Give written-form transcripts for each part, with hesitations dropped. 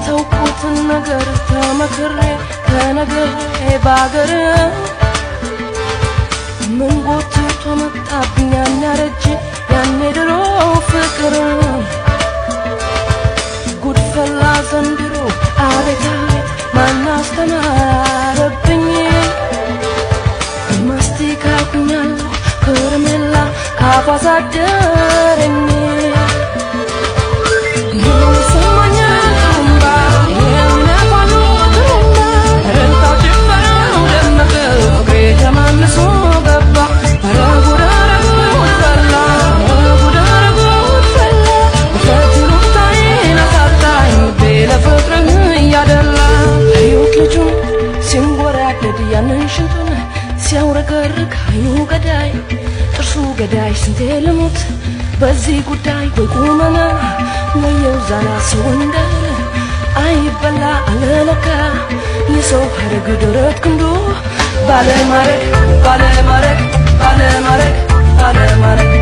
የተውኩትን ነገር ተመክሬ ከነገሬ ባገር ምን ጎትቶ መጣብኝ ያናረጅ ያኔ ድሮ ፍቅር ጉድፈላ ዘንድሮ አቤት አቤት ማን አስተማረብኝ ማስቲካ ኩኛለሁ ከረሜላ ካፋሳደረኝ ሲያውረገርግ አይኑ ገዳይ ጥርሱ ገዳይ ስንቴ ልሙት በዚህ ጉዳይ ወይ ቁመና ወየው ዛላ ሰው እንዳለ አይበላ አለለካ የሰው ሀረግ ደረት ክንዱ ባለማረግ ባለማረግ ባለማረግ ባለማረግ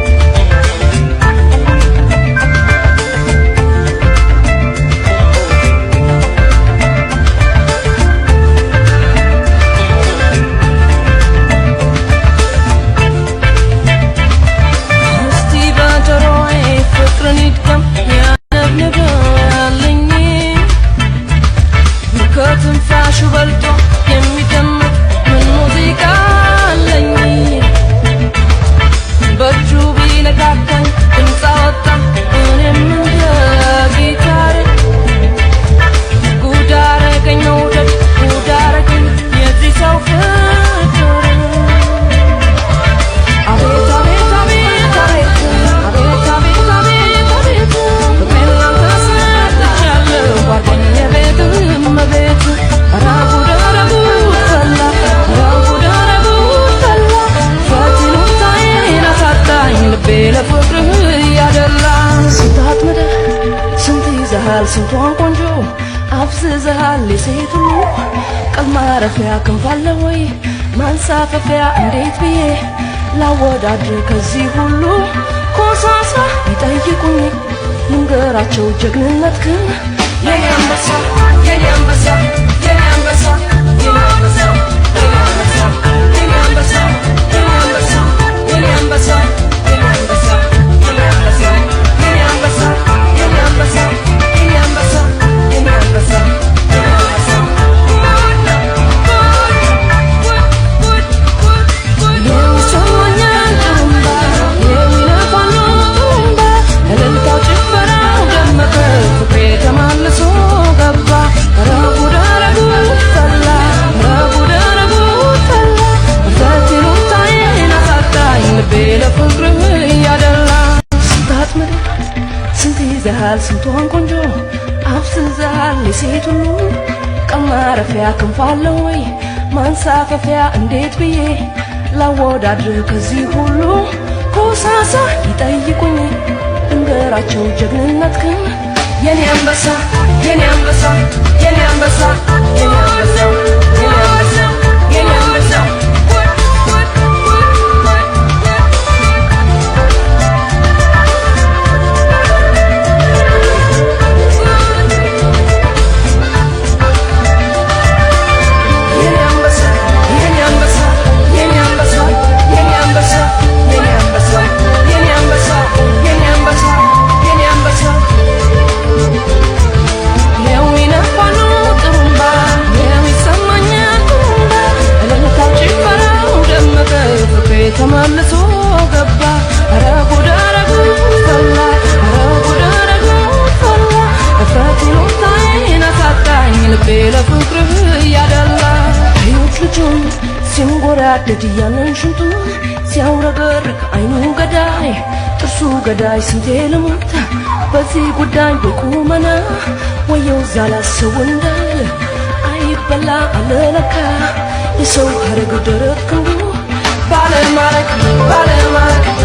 ስንቷን ቆንጆ አፍዝዘሃል የሴት ሁሉ ቀል ማረፊያ ክንፋለ ወይ ማንሳፈፊያ እንዴት ብዬ ላወዳድር ከዚህ ሁሉ ኮሳሳ ይጠይቁኝ ልንገራቸው ጀግንነትህን የኔ አንበሳ የኔ አንበሳ የኔ አንበሳ የኔ አንበሳ የኔ አንበሳ የኔ አንበሳ የኔ አንበሳ የኔ አንበሳ የኔ አንበሳ የኔ አንበሳ የኔ አንበሳ የኔ አንበሳ ስንቷን ቆንጆ አፍዝዘሃል የሴት ሁሉ ቀል ማረፊያ ክንፋለ ወይ ማንሳፈፊያ እንዴት ብዬ ላወዳድር ከዚህ ሁሉ ኮሳሳ ይጠይቁኝ ልንገራቸው ጀግንነትህን የኔ አንበሳ የኔ አንበሳ የኔ አንበሳ የኔ አንበሳ የኔ አንበሳ የኔ አንበሳ ተመልሶ ገባ ኧረ ጉድ ኧረ ጉድ ፈላ ኧረ ጉድ ኧረ ጉድ ፈላ እፍረቴን አሳጣኝ ልቤ ለፍቅርህ እያደላ ሕይወት ልጁን ሲንጎራደድ ያንን ሽንቱን ሲያውረገርግ አይኑ ገዳይ ጥርሱ ገዳይ ስንቴ ልሙት በዚህ ጉዳይ በቁመና ወየው ዛላ ሰው እንዳለ አይበላ አለለካ የሰው ሀረግ ደረት ክንዱ ባለማረግ ባለማረግ